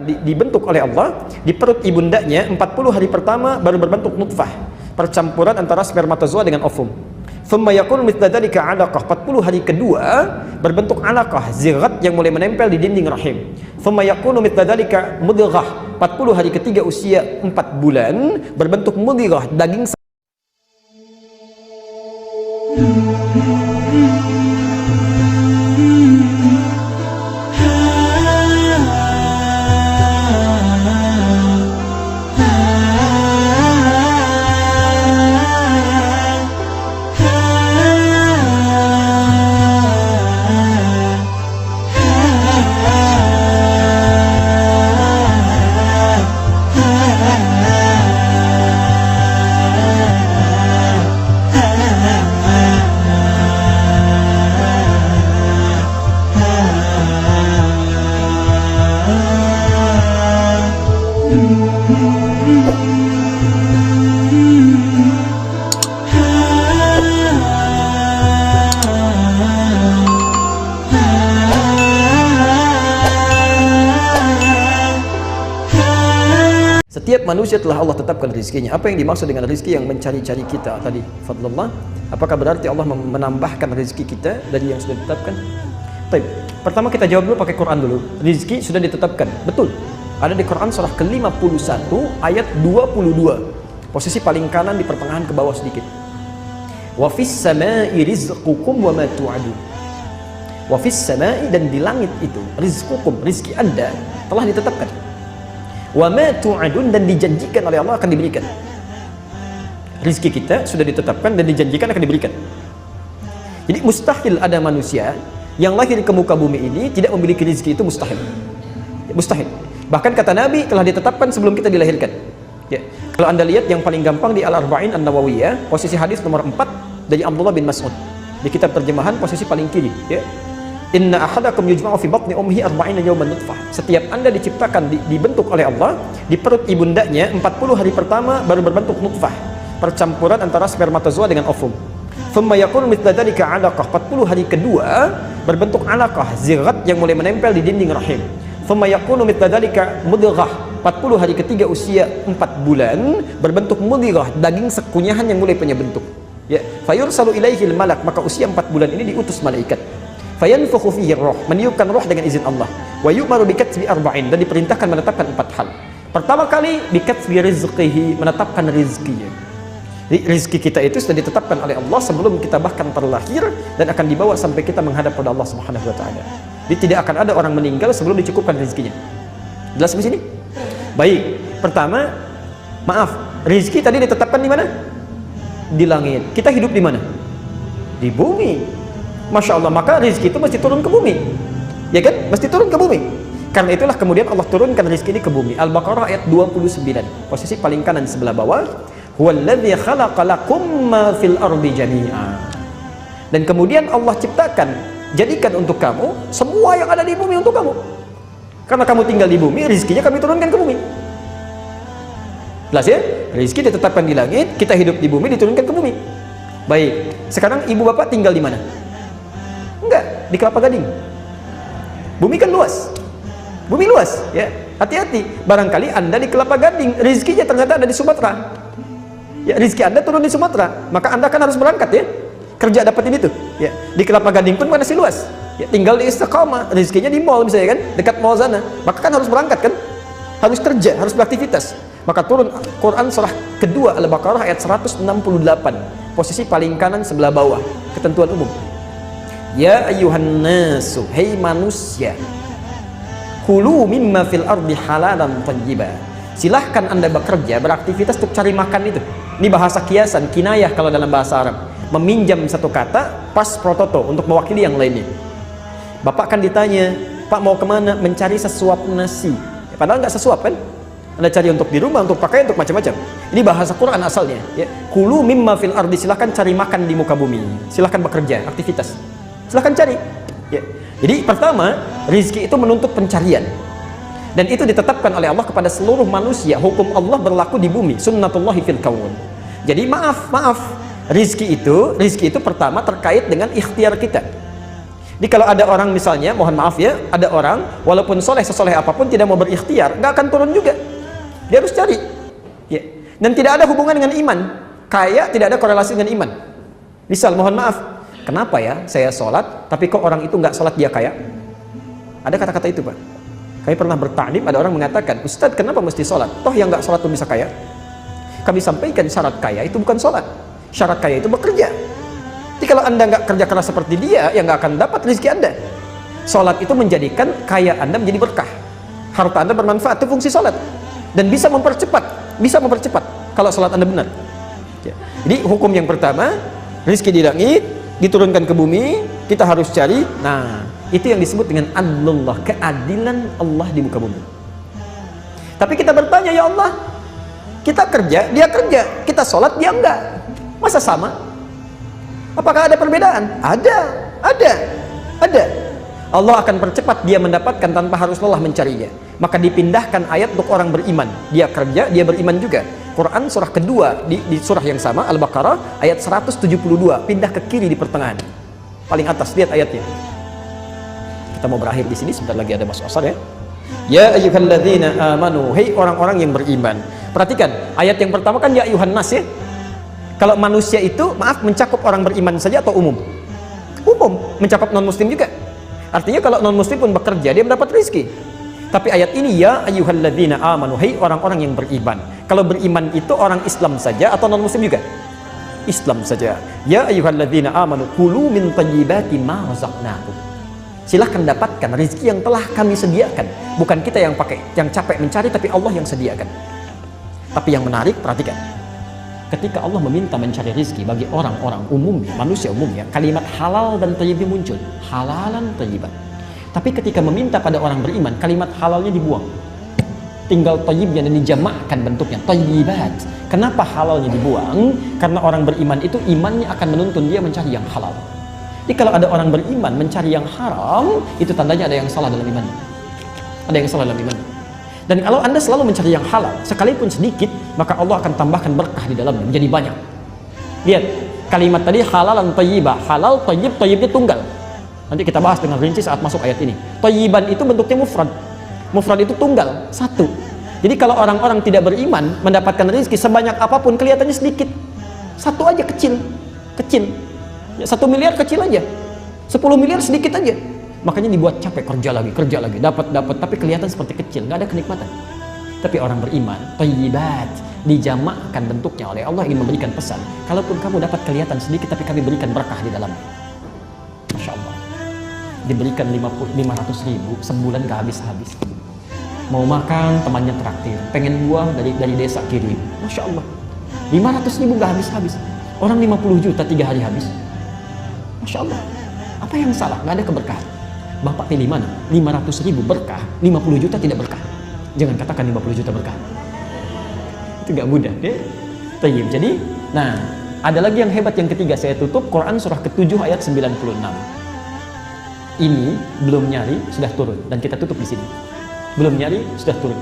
dibentuk oleh Allah di perut ibundanya 40 hari pertama baru berbentuk nutfah, percampuran antara spermatozoa dengan ovum. Thumma yakunu mithla dzalika 'alaqah, 40 hari kedua berbentuk 'alaqah, zirat yang mulai menempel di dinding rahim. Thumma yakunu mithla dzalika mudghah, 40 hari ketiga usia 4 bulan berbentuk mudghah, daging. Setiap manusia telah Allah tetapkan rizkinya. Apa yang dimaksud dengan rizki yang mencari-cari kita tadi? Fadlullah. Apakah berarti Allah menambahkan rizki kita dari yang sudah ditetapkan? Baik. Pertama kita jawab dulu pakai Quran dulu. Rizki sudah ditetapkan. Betul. Ada di Quran surah ke-51 ayat 22. Posisi paling kanan di pertengahan ke bawah sedikit. Wa fis samai rizqukum wa ma tu'adun. Wa fis samai, dan di langit itu rizqukum, rizki Anda telah ditetapkan. Wa ma tu'adun, dan dijanjikan oleh Allah akan diberikan. Rizki kita sudah ditetapkan dan dijanjikan akan diberikan. Jadi mustahil ada manusia yang lahir ke muka bumi ini tidak memiliki rizki, itu mustahil. Mustahil. Bahkan kata Nabi telah ditetapkan sebelum kita dilahirkan. Ya. Kalau Anda lihat yang paling gampang di Al-Arba'in An-Nawawiyah, posisi hadis nomor 4 dari Abdullah bin Mas'ud. Di kitab terjemahan posisi paling kiri, ya. Inna ahadakum yujma'u fi batni ummihi 40 yawman nutfah. Setiap Anda diciptakan, dibentuk oleh Allah di perut ibundanya 40 hari pertama baru berbentuk nutfah, percampuran antara spermatozoa dengan ovum. Thumma yakunu mithla dzalika 'alaqah, 40 hari kedua berbentuk 'alaqah, zirat yang mulai menempel di dinding rahim. Thumma yakunu mithla dzalika mudghah, 40 hari ketiga usia 4 bulan berbentuk mudghah, daging sekunyahan yang mulai punya bentuk. Ya, fayursalu ilaihil malak, maka usia 4 bulan ini diutus malaikat. Fayanfukhu fihi roh, meniupkan roh dengan izin Allah. Wa yu'maru bikatsbi arba'in, dan diperintahkan menetapkan 4 hal. Pertama kali bikatsbi rizqihi, menetapkan rizkinya. Rizki kita itu sudah ditetapkan oleh Allah sebelum kita bahkan terlahir, dan akan dibawa sampai kita menghadap pada Allah Subhanahu wa taala. Jadi tidak akan ada orang meninggal sebelum dicukupkan rizkinya. Jelas di sini? Baik. Pertama, maaf, rizki tadi ditetapkan di mana? Di langit. Kita hidup di mana? Di bumi. Masya Allah, maka rizki itu mesti turun ke bumi, ya kan? Mesti turun ke bumi. Karena itulah kemudian Allah turunkan rizki ini ke bumi. Al-Baqarah ayat 29, posisi paling kanan sebelah bawah. Huwallazi khalaqa lakum ma fil ardi jami'a. Dan kemudian Allah ciptakan, jadikan untuk kamu semua yang ada di bumi untuk kamu. Karena kamu tinggal di bumi, rizkinya kami turunkan ke bumi. Jelas ya? Rizki ditetapkan di langit, kita hidup di bumi, diturunkan ke bumi. Baik, sekarang ibu bapak tinggal di mana? Enggak, di Kelapa Gading. Bumi kan luas. Bumi luas, ya. Hati-hati. Barangkali Anda di Kelapa Gading, rizkinya ternyata ada di Sumatera. Ya, rizki Anda turun di Sumatera, maka Anda kan harus berangkat, ya. Kerja dapetin itu, ya. Di Kelapa Gading pun masih luas. Ya, tinggal di Istiqamah, rizkinya di mall misalnya kan, dekat mall sana. Maka kan harus berangkat kan? Harus kerja, harus beraktivitas. Maka turun Quran surah kedua Al-Baqarah ayat 168, posisi paling kanan sebelah bawah, ketentuan umum. Ya ayyuhan nasu, hei manusia, kulu mimma fil ardi halalan thayyiba. Silahkan Anda bekerja, beraktivitas untuk cari makan itu. Ini bahasa kiasan, kinayah kalau dalam bahasa Arab. Meminjam satu kata pas prototo untuk mewakili yang lainnya. Bapak kan ditanya, Pak mau kemana? Mencari sesuap nasi. Padahal nggak sesuap kan? Anda cari untuk di rumah, untuk pakai, untuk macam-macam. Ini bahasa Quran asalnya. Ya. Kulu mimma fil ardi, silahkan cari makan di muka bumi. Silahkan bekerja, aktivitas. Silahkan cari. Ya. Jadi pertama, rizki itu menuntut pencarian, dan itu ditetapkan oleh Allah kepada seluruh manusia. Hukum Allah berlaku di bumi, sunnatullahi fil kaun. Jadi maaf, rizki itu pertama terkait dengan ikhtiar kita. Jadi kalau ada orang misalnya, mohon maaf ya, ada orang walaupun sesoleh apapun tidak mau berikhtiar, nggak akan turun juga. Dia harus cari. Ya. Dan tidak ada hubungan dengan iman. Kaya tidak ada korelasi dengan iman. Misal, mohon maaf, kenapa ya saya sholat, tapi kok orang itu nggak sholat dia kaya? Ada kata-kata itu, Pak. Kami pernah bertaklim, ada orang mengatakan, Ustadz kenapa mesti sholat? Toh yang nggak sholat pun bisa kaya. Kami sampaikan syarat kaya itu bukan sholat. Syarat kaya itu bekerja. Jadi kalau Anda nggak kerja keras seperti dia, ya nggak akan dapat rezeki Anda. Sholat itu menjadikan kaya Anda menjadi berkah. Harta Anda bermanfaat, itu fungsi sholat. Dan bisa mempercepat kalau sholat Anda benar. Ya. Jadi hukum yang pertama, rezeki di langit, diturunkan ke bumi, kita harus cari. Nah, itu yang disebut dengan adlullah, keadilan Allah di muka bumi. Tapi kita bertanya, ya Allah, kita kerja, dia kerja, kita sholat, dia enggak. Masa sama? Apakah ada perbedaan? Ada. Allah akan percepat dia mendapatkan tanpa harus lelah mencarinya. Maka dipindahkan ayat untuk orang beriman. Dia kerja, dia beriman juga. Quran surah kedua di surah yang sama, Al-Baqarah ayat 172, pindah ke kiri di pertengahan. Paling atas, lihat ayatnya. Kita mau berakhir di sini, sebentar lagi ada Mas Osar ya. Ya ayyuhalladzina amanu, hei orang-orang yang beriman. Perhatikan, ayat yang pertama kan ya ayyuhan nas ya. Kalau manusia itu, maaf, mencakup orang beriman saja atau umum? Umum, mencakup non-muslim juga. Artinya kalau non-muslim pun bekerja, dia mendapat rezeki. Tapi ayat ini, ya ayyuhalladzina amanu, hei orang-orang yang beriman. Kalau beriman itu orang Islam saja atau non-muslim juga? Islam saja. Ya ayyuhalladzina amanu, kulu min thayyibati ma razaqnakum. Silahkan dapatkan rezeki yang telah kami sediakan. Bukan kita yang capek mencari, tapi Allah yang sediakan. Tapi yang menarik, perhatikan. Ketika Allah meminta mencari rezeki bagi orang-orang umumnya, manusia umumnya, kalimat halal dan thayyib muncul. Halalan thayyiban. Tapi ketika meminta pada orang beriman, kalimat halalnya dibuang. Tinggal thayyibnya dan dijamakkan bentuknya, thayyibat. Kenapa halalnya dibuang? Karena orang beriman itu imannya akan menuntun dia mencari yang halal. Jadi kalau ada orang beriman mencari yang haram, itu tandanya ada yang salah dalam imannya. Ada yang salah dalam imannya. Dan kalau Anda selalu mencari yang halal, sekalipun sedikit, maka Allah akan tambahkan berkah di dalamnya, menjadi banyak. Lihat, kalimat tadi halalan thayyibah, halal, thayyib, thayyibnya tunggal. Nanti kita bahas dengan rinci saat masuk ayat ini. Thayyiban itu bentuknya mufrad. Mufrad itu tunggal, satu. Jadi kalau orang-orang tidak beriman, mendapatkan rezeki sebanyak apapun, kelihatannya sedikit. Satu aja kecil. Ya, 1 miliar kecil aja. 10 miliar sedikit aja. Makanya dibuat capek, kerja lagi, dapat, tapi kelihatan seperti kecil, nggak ada kenikmatan. Tapi orang beriman, thayyibat, dijamakkan bentuknya oleh Allah ingin memberikan pesan. Kalaupun kamu dapat kelihatan sedikit, tapi kami berikan berkah di dalamnya. Masya Allah. Diberikan 500 ribu, sebulan gak habis-habis. Mau makan, temannya traktir. Pengen buah dari desa kirim. Masya Allah. 500 ribu gak habis-habis. Orang 50 juta 3 hari habis. Masya Allah. Apa yang salah? Gak ada keberkahan. Bapak pilih mana? 500 ribu berkah, 50 juta tidak berkah. Jangan katakan 50 juta berkah. Itu gak mudah deh. Tayyib. Jadi, nah, ada lagi yang hebat yang ketiga. Saya tutup Quran surah ke-7 ayat 96. Ini belum nyari sudah turun dan kita tutup di sini. Belum nyari sudah turun.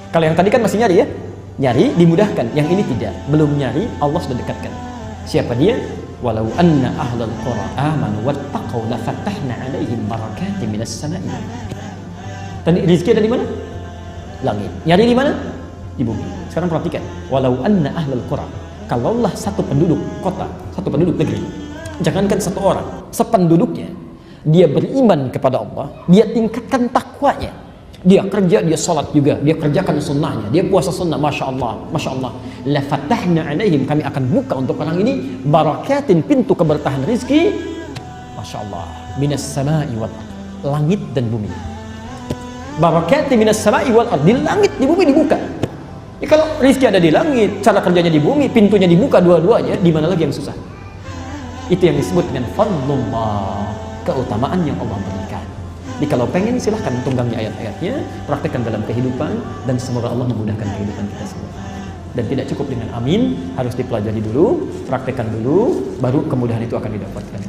Kalau yang tadi kan masih nyari ya? Nyari dimudahkan, yang ini tidak. Belum nyari Allah sudah dekatkan. Siapa dia? Walau anna ahlal qura amanu wattaqau la fatahna 'alaihim barakatin minas sama'i. Tadi rezeki ada di mana? Langit. Nyari di mana? Di bumi. Sekarang perhatikan. Walau anna ahlal qura, kalaulah satu penduduk kota, satu penduduk negeri, jangankan satu orang, sependuduknya, dia beriman kepada Allah, dia tingkatkan takwanya, dia kerja, dia sholat juga, dia kerjakan sunnahnya, dia puasa sunnah, masya Allah, la fatahna 'alaihim, kami akan buka untuk orang ini barakatin, pintu keberkahan rizki, masya Allah, minas sama'i wal ard, langit dan bumi. Barakatin minas sama'i wal ard, di langit, di bumi dibuka. Ya, kalau rizki ada di langit, cara kerjanya di bumi, pintunya dibuka dua-duanya, di mana lagi yang susah? Itu yang disebut dengan fadlullah, keutamaan yang Allah berikan. Jadi kalau pengen silahkan tunggangi ayat-ayatnya, praktekkan dalam kehidupan, dan semoga Allah memudahkan kehidupan kita semua. Dan tidak cukup dengan amin, harus dipelajari dulu, praktekkan dulu, baru kemudahan itu akan didapatkan.